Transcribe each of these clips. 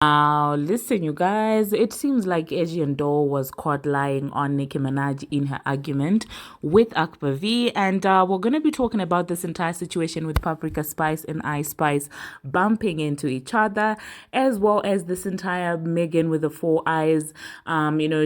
Now, listen, you guys, it seems like Asian Doll was caught lying on Nicki Minaj in her argument with Akbar V. And we're going to be talking about this entire situation with Paprika Spice and Ice Spice bumping into each other, as well as this entire Megan with the four eyes.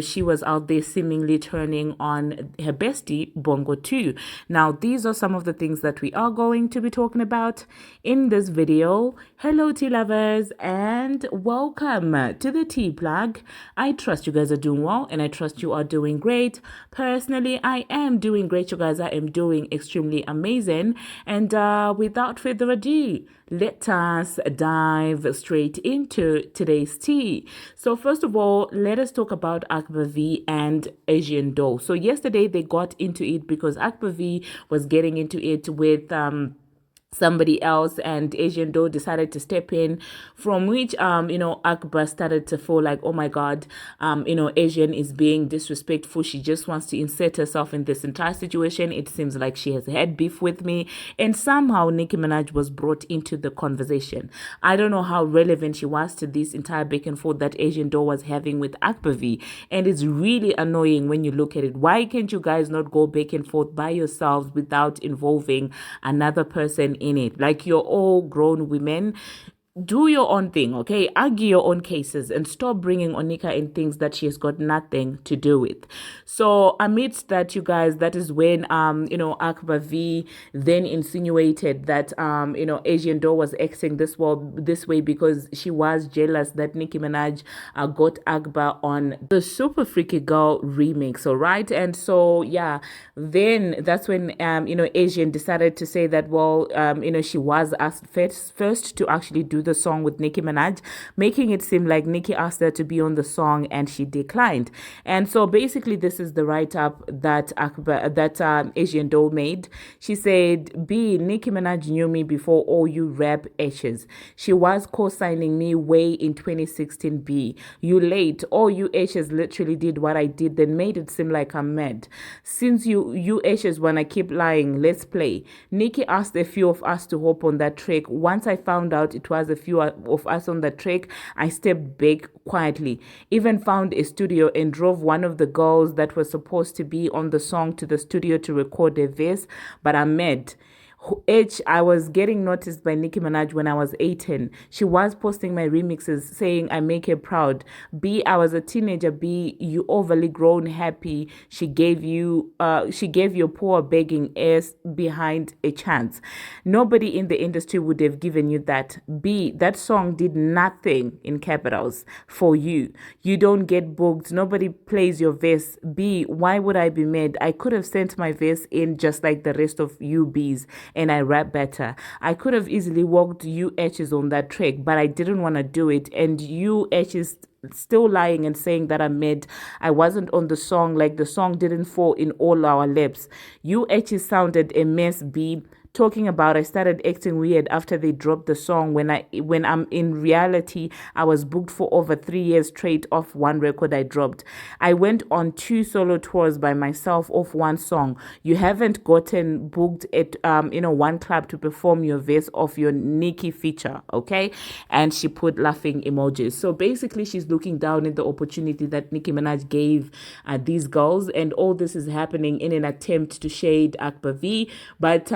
She was out there seemingly turning on her bestie, Bongo 2. Now, these are some of the things that we are going to be talking about in this video. Hello, tea lovers, and welcome to the tea plug. I trust you guys are doing well, and I trust you are doing great. Personally, I am doing great, you guys. I am doing extremely amazing. And without further ado, let us dive straight into today's tea. So first of all, let us talk about Akbar V and Asian Doll. So yesterday they got into it because Akbar V was getting into it with somebody else, and Asian Doll decided to step in, from which Akbar started to feel like, oh my god, Asian is being disrespectful. She just wants to insert herself in this entire situation. It seems like she has had beef with me, and somehow Nicki Minaj was brought into the conversation. I don't know how relevant she was to this entire back and forth that Asian Doll was having with Akbar V, and it's really annoying when you look at it. Why can't you guys not go back and forth by yourselves without involving another person in it? Like, you're all grown women. Do your own thing, okay? Argue your own cases and stop bringing Onika in things that she has got nothing to do with. So amidst that, you guys, that is when Akbar V then insinuated that Asian Doll was acting this way because she was jealous that Nicki Minaj got Akbar on the Super Freaky Girl remix, all right? And so yeah, then that's when Asian decided to say that, well, she was asked first to actually do the song with Nicki Minaj, making it seem like Nicki asked her to be on the song and she declined. And so basically this is the write-up that Asian Doll made. She said, B, Nicki Minaj knew me before all you rap ashes. She was co-signing me way in 2016. B, you late. All you ashes literally did what I did, then made it seem like I'm mad. Since you ashes wanna keep lying, let's play. Nicki asked a few of us to hop on that track. Once I found out it was a few of us on the track, I stepped back quietly, even found a studio and drove one of the girls that was supposed to be on the song to the studio to record a verse, but I'm mad. I was getting noticed by Nicki Minaj when I was 18. She was posting my remixes saying I make her proud. B, I was a teenager. B, you overly grown happy. She gave your poor begging ass behind a chance. Nobody in the industry would have given you that. B, that song did nothing, in capitals, for you. You don't get booked. Nobody plays your verse. B, why would I be mad? I could have sent my verse in just like the rest of you Bs, and I rap better. I could have easily walked you H's on that track, but I didn't want to do it. And you H's still lying and saying that I wasn't on the song, like the song didn't fall in all our laps. You H's sounded a mess, B. Talking about I started acting weird after they dropped the song when I'm in reality I was booked for over 3 years straight off one record I dropped. I went on 2 solo tours by myself off one song. You haven't gotten booked at one club to perform your verse of your Nicki feature, okay? And she put laughing emojis. So basically she's looking down at the opportunity that Nicki Minaj gave these girls, and all this is happening in an attempt to shade Akbar V, but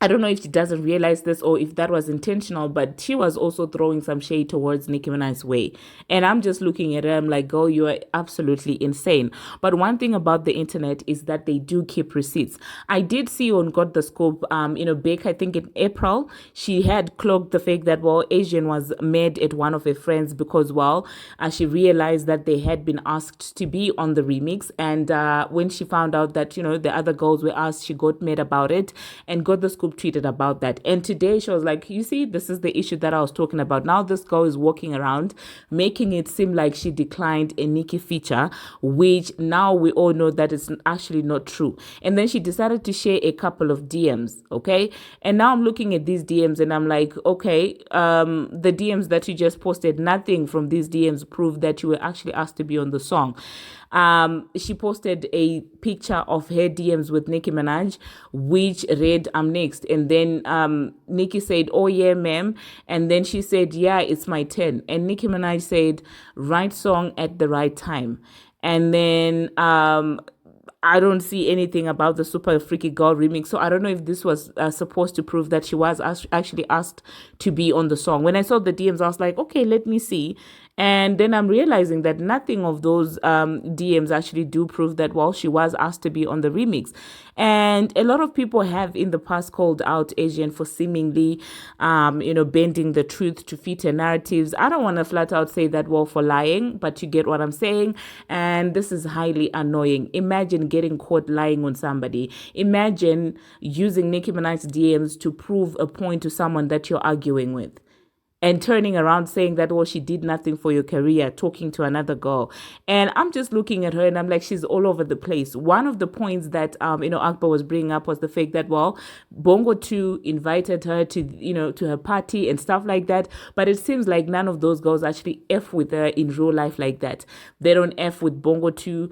I don't know if she doesn't realize this or if that was intentional, but she was also throwing some shade towards Nicki Minaj's way. And I'm just looking at her, I'm like, girl, you are absolutely insane. But one thing about the internet is that they do keep receipts. I did see on Got the Scoop, Beck, I think in April, she had cloaked the fact that, well, Asian was mad at one of her friends because, she realized that they had been asked to be on the remix. And when she found out that, the other girls were asked, she got mad about it and Got the Scoop tweeted about that. And today she was like, you see, this is the issue that I was talking about. Now this girl is walking around making it seem like she declined a Nicki feature, which now we all know that it's actually not true. And then she decided to share a couple of DMs, okay? And now I'm looking at these DMs and I'm like, okay, the DMs that you just posted, nothing from these DMs prove that you were actually asked to be on the song. She posted a picture of her DMs with Nicki Minaj, which read, I'm next. next. And then Nicki said, oh yeah, ma'am. And then she said, yeah, it's my turn. And Nicki Minaj said, right song at the right time. And then I don't see anything about the Super Freaky Girl remix. So I don't know if this was supposed to prove that she was actually asked to be on the song. When I saw the DMs, I was like, okay, let me see. And then I'm realizing that nothing of those DMs actually do prove that, well, she was asked to be on the remix. And a lot of people have in the past called out Asian for seemingly, bending the truth to fit her narratives. I don't want to flat out say that, well, for lying, but you get what I'm saying. And this is highly annoying. Imagine getting caught lying on somebody. Imagine using Nicki Minaj's DMs to prove a point to someone that you're arguing with, and turning around saying that, well, she did nothing for your career, talking to another girl. And I'm just looking at her and I'm like, she's all over the place. One of the points that, Akbar was bringing up was the fact that, well, Bongo 2 invited her to, to her party and stuff like that. But it seems like none of those girls actually F with her in real life like that. They don't F with Bongo 2.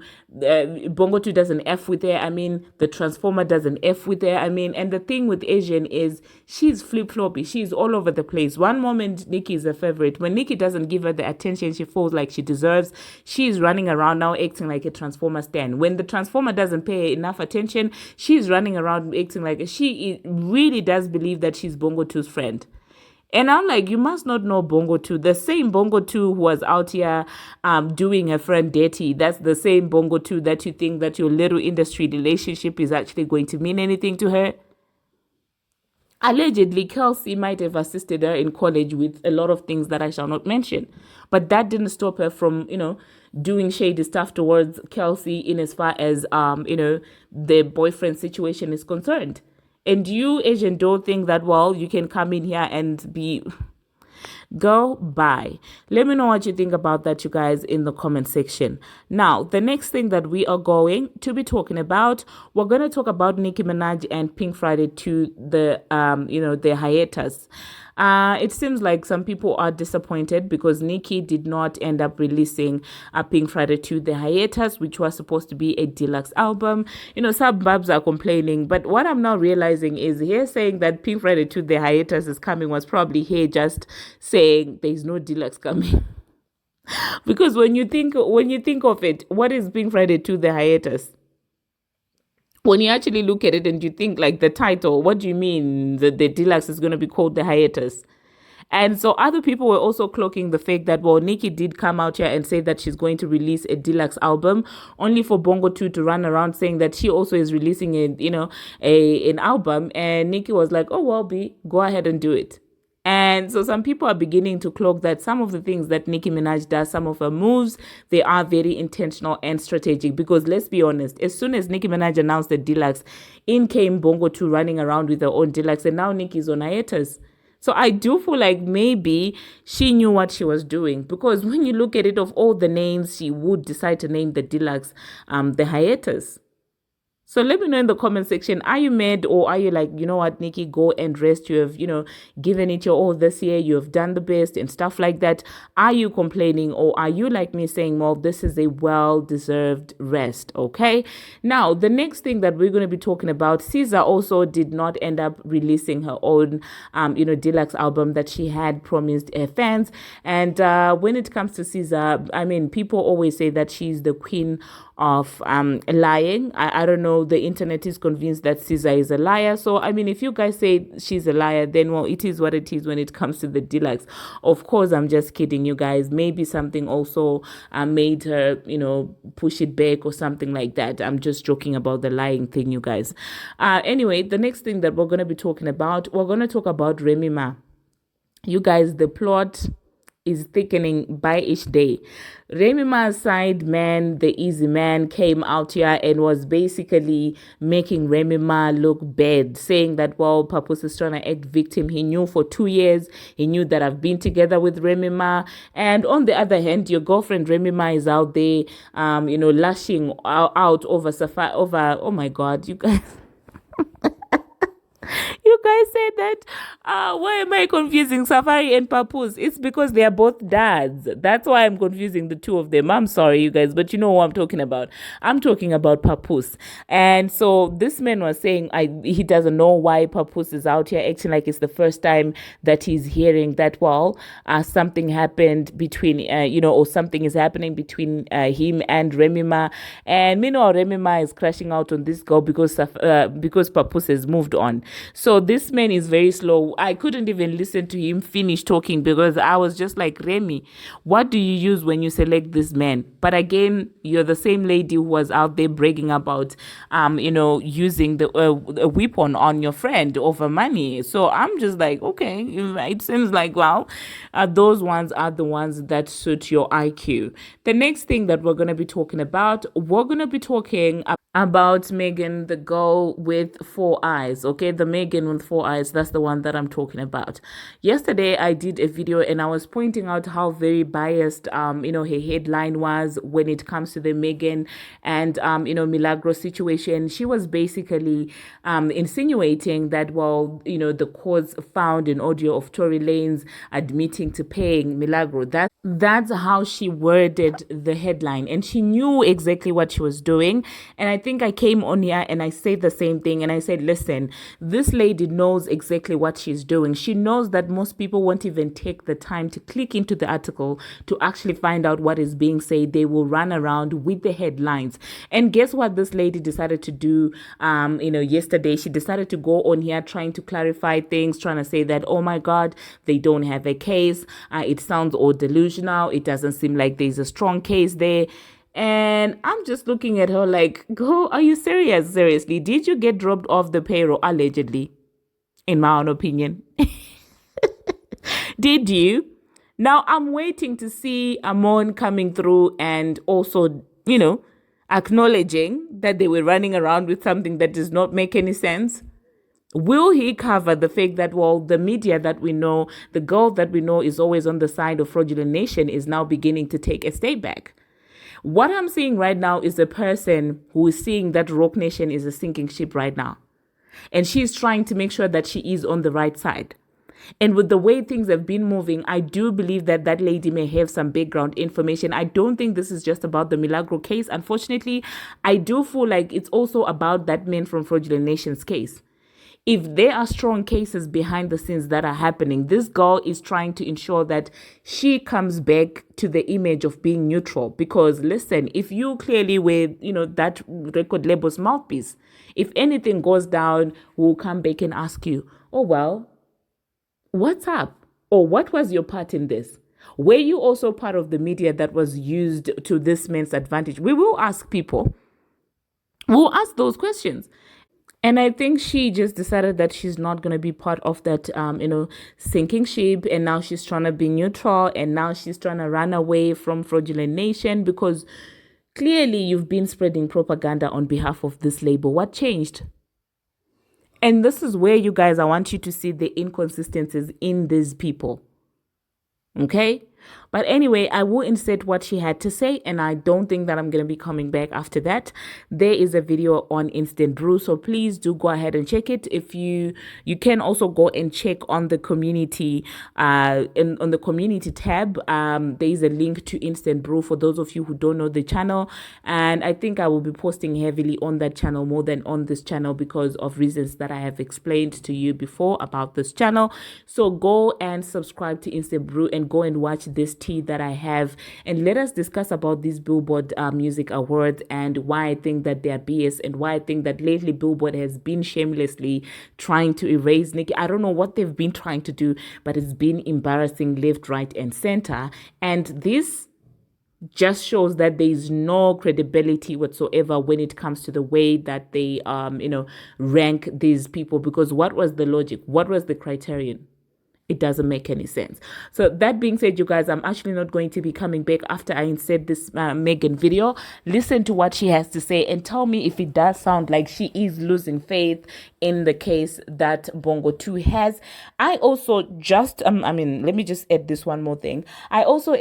Bongo 2 doesn't F with her. I mean, the Transformer doesn't F with her. I mean, and the thing with Asian is she's flip-floppy. She's all over the place. One moment, Nicki is a favorite. When Nicki doesn't give her the attention she feels like she deserves, she's running around now acting like a Transformer stan. When the Transformer doesn't pay her enough attention, she's running around acting like she really does believe that she's Bongo 2's friend. And I'm like, you must not know Bongo 2. The same Bongo 2 who was out here doing her friend dirty, that's the same Bongo 2 that you think that your little industry relationship is actually going to mean anything to her. Allegedly, Kelsey might have assisted her in college with a lot of things that I shall not mention. But that didn't stop her from, doing shady stuff towards Kelsey in as far as, the boyfriend situation is concerned. And you, Asian, don't think that, well, you can come in here and be... Go bye. Let me know what you think about that, you guys, in the comment section. Now, the next thing that we are going to be talking about, we're going to talk about Nicki Minaj and Pink Friday to the, the hiatus. It seems like some people are disappointed because Nicki did not end up releasing Pink Friday 2, The Hiatus, which was supposed to be a deluxe album. Some Barbz are complaining, but what I'm now realizing is here saying that Pink Friday 2, The Hiatus is coming was probably here just saying there's no deluxe coming. Because when you think of it, what is Pink Friday 2, The Hiatus? When you actually look at it and you think like the title, what do you mean that the deluxe is going to be called The Hiatus? And so other people were also cloaking the fact that, well, Nicki did come out here and say that she's going to release a deluxe album, only for Bongo 2 to run around saying that she also is releasing an album. And Nicki was like, oh, well, B, go ahead and do it. And so some people are beginning to cloak that some of the things that Nicki Minaj does, some of her moves, they are very intentional and strategic. Because let's be honest, as soon as Nicki Minaj announced the deluxe, in came Bongo 2 running around with her own deluxe. And now Nicki's on hiatus. So I do feel like maybe she knew what she was doing. Because when you look at it, of all the names, she would decide to name the deluxe The Hiatus. So let me know in the comment section, are you mad or are you like, you know what, Nicki, go and rest. You have, given it your all this year. You have done the best and stuff like that. Are you complaining or are you like me saying, well, this is a well-deserved rest, okay? Now, the next thing that we're going to be talking about, SZA also did not end up releasing her own, deluxe album that she had promised her fans. And when it comes to SZA, I mean, people always say that she's the queen of lying. I don't know, the internet is convinced that SZA is a liar. So I mean, if you guys say she's a liar, then well, it is what it is when it comes to the deluxe. Of course, I'm just kidding, you guys. Maybe something also made her push it back or something like that. I'm just joking about the lying thing, you guys. Anyway, the next thing that we're going to be talking about, we're going to talk about Remy Ma. You guys, the plot is thickening by each day. Remy Ma's side man, the easy man, came out here and was basically making Remy Ma look bad, saying that, well, Papoose is trying to act victim. He knew for 2 years. He knew that I've been together with Remy Ma. And on the other hand, your girlfriend Remy Ma is out there, lashing out over, oh my God, you guys. You guys said that. Why am I confusing Safari and Papoose? It's because they are both dads. That's why I'm confusing the two of them. I'm sorry, you guys, but you know what I'm talking about. I'm talking about Papoose. And so this man was saying he doesn't know why Papoose is out here acting like it's the first time that he's hearing that, well, something happened between, or something is happening between him and Remy Ma. And meanwhile, Remy Ma is crashing out on this girl because Papoose has moved on. So this man is very slow. I couldn't even listen to him finish talking because I was just like, Remy, what do you use when you select this man? But again, you're the same lady who was out there bragging about, using a weapon on your friend over money. So I'm just like, okay, it seems like, well, those ones are the ones that suit your IQ. The next thing that we're going to be talking about, about Megan, the girl with four eyes. Okay, the Megan with four eyes, that's the one that I'm talking about. Yesterday I did a video and I was pointing out how very biased her headline was when it comes to the Megan and Milagro situation. She was basically insinuating that, well, the courts found an audio of Tory Lanez admitting to paying Milagro. That's how she worded the headline, and she knew exactly what she was doing. And I think I came on here and I said the same thing, and I said, listen, this lady knows exactly what she's doing. She knows that most people won't even take the time to click into the article to actually find out what is being said. They will run around with the headlines. And guess what this lady decided to do yesterday? She decided to go on here trying to clarify things, trying to say that, oh my God, they don't have a case. It sounds all delusional. It doesn't seem like there's a strong case there. And I'm just looking at her like, girl, are you serious? Seriously, did you get dropped off the payroll allegedly? In my own opinion. Did you? Now I'm waiting to see Amon coming through and also, acknowledging that they were running around with something that does not make any sense. Will he cover the fact that, well, the media that we know, the girl that we know is always on the side of fraudulent nation is now beginning to take a step back? What I'm seeing right now is a person who is seeing that Rock Nation is a sinking ship right now. And she's trying to make sure that she is on the right side. And with the way things have been moving, I do believe that that lady may have some background information. I don't think this is just about the Milagro case. Unfortunately, I do feel like it's also about that man from Fraudulent Nation's case. If there are strong cases behind the scenes that are happening, this girl is trying to ensure that she comes back to the image of being neutral. Because listen, if you clearly were, that record label's mouthpiece, if anything goes down, we'll come back and ask you, oh, well, what's up? Or what was your part in this? Were you also part of the media that was used to this man's advantage? We will ask people. We'll ask those questions. And I think she just decided that she's not going to be part of that, sinking ship. And now she's trying to be neutral. And now she's trying to run away from Fraudulent Nation because clearly you've been spreading propaganda on behalf of this label. What changed? And this is where, you guys, I want you to see the inconsistencies in these people. Okay? But anyway, I will insert what she had to say, and I don't think that I'm going to be coming back after that. There is a video on Instant Brew, so please do go ahead and check it. If you can also go and check on the community, on the community tab. There is a link to Instant Brew for those of you who don't know the channel, and I think I will be posting heavily on that channel more than on this channel because of reasons that I have explained to you before about this channel. So go and subscribe to Instant Brew and go and watch this tea that I have, and let us discuss about these Billboard Music Awards and why I think that they are BS and why I think that lately Billboard has been shamelessly trying to erase Nicki. I don't know what they've been trying to do, but it's been embarrassing left, right, and center. And this just shows that there is no credibility whatsoever when it comes to the way that they rank these people. Because what was the logic? What was the criterion? It doesn't make any sense. So that being said, you guys, I'm actually not going to be coming back after I insert this Megan video. Listen to what she has to say and tell me if it does sound like she is losing faith in the case that Bongo 2 has. I also just I mean, let me just add this one more thing. I also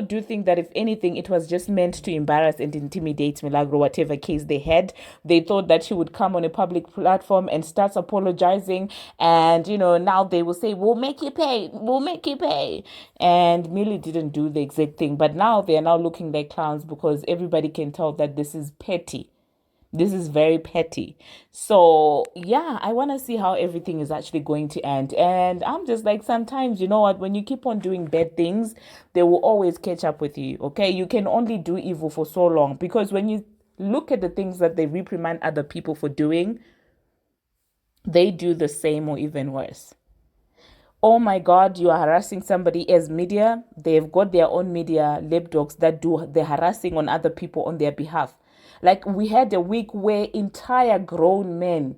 do think that if anything, it was just meant to embarrass and intimidate Milagro, whatever case they had. They thought that she would come on a public platform and start apologizing, and now they will say, we'll make you pay, we'll make you pay. And Millie didn't do the exact thing, but now they are now looking like clowns because everybody can tell that this is petty. This is very petty. So yeah, I want to see how everything is actually going to end. And I'm just like, sometimes, you know what, when you keep on doing bad things, they will always catch up with you. Okay, you can only do evil for so long, because when you look at the things that they reprimand other people for doing, they do the same or even worse. Oh my God, you are harassing somebody as media. They've got their own media lapdogs that do the harassing on other people on their behalf. Like, we had a week where entire grown men,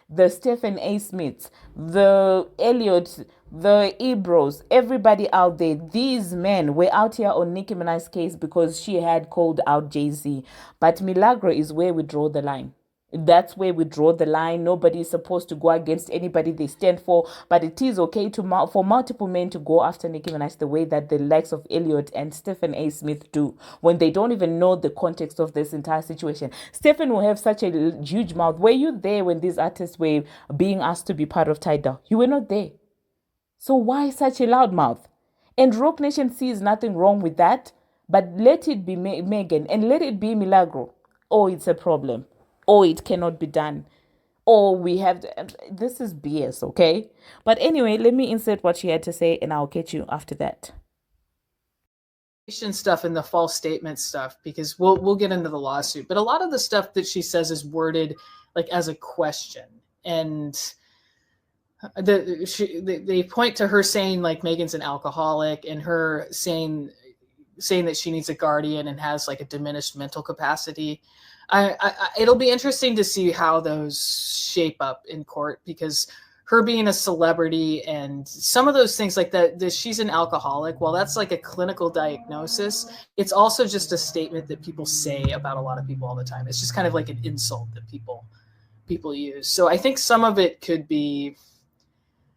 the Stephen A. Smiths, the Elliots, the Ebros, everybody out there, these men were out here on Nicki Minaj's case because she had called out Jay-Z. But Milagro is where we draw the line. That's where we draw the line. Nobody is supposed to go against anybody they stand for, but it is okay for multiple men to go after Nicki Minaj the way that the likes of Elliot and Stephen A. Smith do, when they don't even know the context of this entire situation. Stephen will have such a huge mouth. Were you there when these artists were being asked to be part of Tidal? You were not there. So why such a loud mouth? And Rock Nation sees nothing wrong with that, but let it be Megan and let it be Milagro. Oh, it's a problem. Oh, it cannot be done. Oh, we have to, this is BS, okay? But anyway, let me insert what she had to say and I'll catch you after that. Stuff and the false statement stuff, because we'll get into the lawsuit, but a lot of the stuff that she says is worded like as a question, and they point to her saying like Megan's an alcoholic, and her saying that she needs a guardian and has like a diminished mental capacity. It'll be interesting to see how those shape up in court, because her being a celebrity and some of those things like that she's an alcoholic, well, that's like a clinical diagnosis. It's also just a statement that people say about a lot of people all the time. It's just kind of like an insult that people use. So I think some of it could be,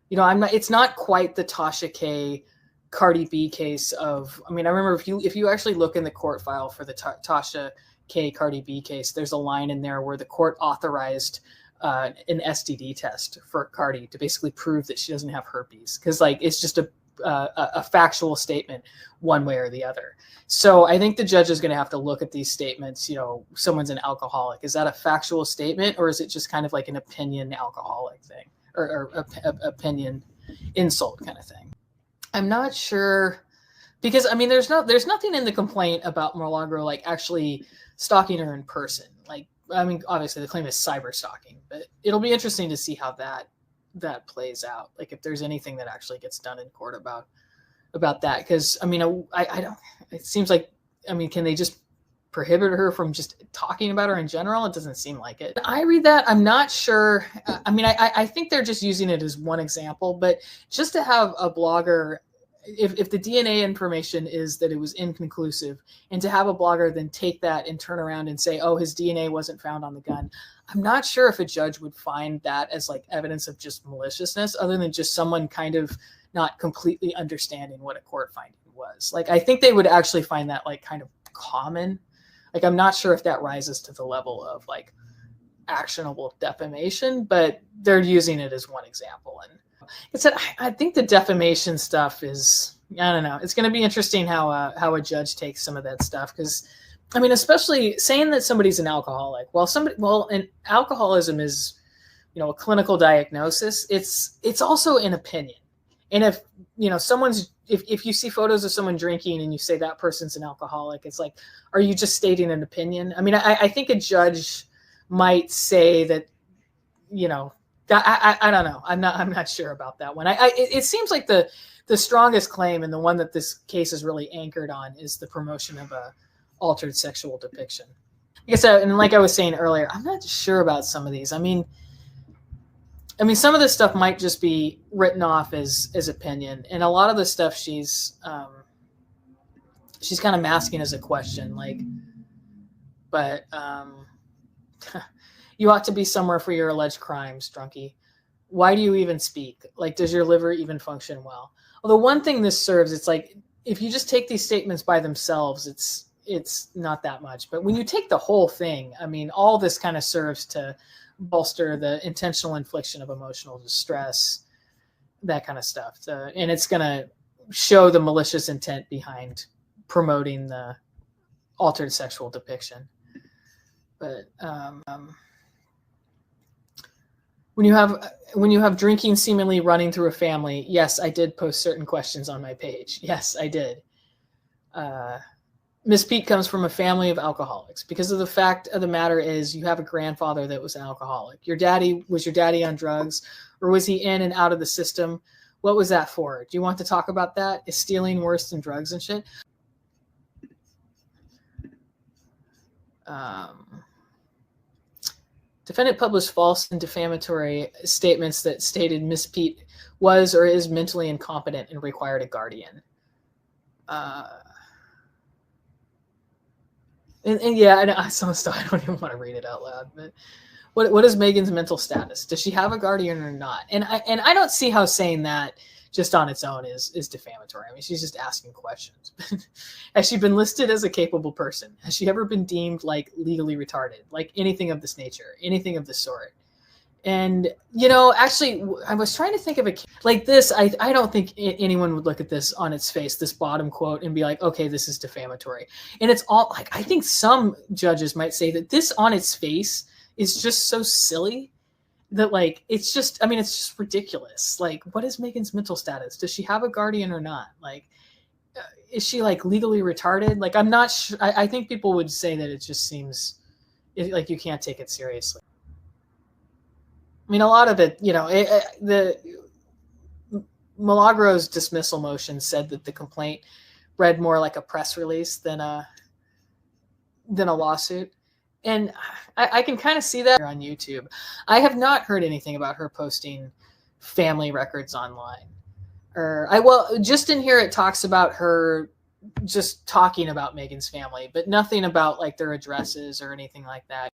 it's not quite the Tasha K Cardi B case of, I remember if you actually look in the court file for the Tasha K Cardi B case, there's a line in there where the court authorized an STD test for Cardi to basically prove that she doesn't have herpes, because like it's just a factual statement one way or the other. So I think the judge is going to have to look at these statements. Someone's an alcoholic. Is that a factual statement, or is it just kind of like an opinion alcoholic thing, or opinion insult kind of thing? I'm not sure, because there's nothing in the complaint about Milagro like actually stalking her in person. Like, obviously the claim is cyber stalking, but it'll be interesting to see how that plays out. Like if there's anything that actually gets done in court about that. Because I don't, it seems like, can they just prohibit her from just talking about her in general? It doesn't seem like it. I read that, I'm not sure. I think they're just using it as one example, but just to have a blogger, if the DNA information is that it was inconclusive, and to have a blogger then take that and turn around and say, oh, his DNA wasn't found on the gun, I'm not sure if a judge would find that as like evidence of just maliciousness, other than just someone kind of not completely understanding what a court finding was. Like, I think they would actually find that like kind of common. Like, I'm not sure if that rises to the level of like actionable defamation, but they're using it as one example. And I think the defamation stuff is, I don't know. It's going to be interesting how a judge takes some of that stuff, because, especially saying that somebody's an alcoholic. And alcoholism is, a clinical diagnosis. It's also an opinion. And if if you see photos of someone drinking and you say that person's an alcoholic, it's like, are you just stating an opinion? I think a judge might say that, I don't know. I'm not sure about that one. It seems like the strongest claim, and the one that this case is really anchored on, is the promotion of a altered sexual depiction. I guess, and like I was saying earlier, I'm not sure about some of these. I mean, some of this stuff might just be written off as opinion, and a lot of the stuff she's kind of masking as a question, like, but you ought to be somewhere for your alleged crimes, drunkie. Why do you even speak? Like, does your liver even function well? Although one thing this serves, it's like, if you just take these statements by themselves, it's not that much. But when you take the whole thing, I mean, all this kind of serves to bolster the intentional infliction of emotional distress, that kind of stuff. And it's going to show the malicious intent behind promoting the altered sexual depiction. But when you have drinking seemingly running through a family, yes, I did post certain questions on my page. Yes, I did. Miss Pete comes from a family of alcoholics, because of the fact of the matter is you have a grandfather that was an alcoholic. Was your daddy on drugs, or was he in and out of the system? What was that for? Do you want to talk about that? Is stealing worse than drugs and shit? Defendant published false and defamatory statements that stated Miss Pete was or is mentally incompetent and required a guardian. And yeah, I know some stuff I don't even want to read it out loud. But what is Megan's mental status? Does she have a guardian or not? And I don't see how saying that just on its own is defamatory. I mean, she's just asking questions. Has she been listed as a capable person? Has she ever been deemed like legally retarded? Like anything of this nature, anything of this sort? And, you know, actually, I was trying to think of like this. I don't think anyone would look at this on its face, this bottom quote, and be like, okay, this is defamatory. And it's all like, I think some judges might say that this on its face is just so silly that, like, it's just, I mean, it's just ridiculous. Like, what is Megan's mental status? Does she have a guardian or not? Like, is she like legally retarded? Like, I'm not sure. I think people would say that it just seems like you can't take it seriously. I mean, a lot of it, you know, the Milagro's dismissal motion said that the complaint read more like a press release than a lawsuit. And I can kind of see that on YouTube. I have not heard anything about her posting family records online. Well, just in here it talks about her just talking about Megan's family, but nothing about like their addresses or anything like that.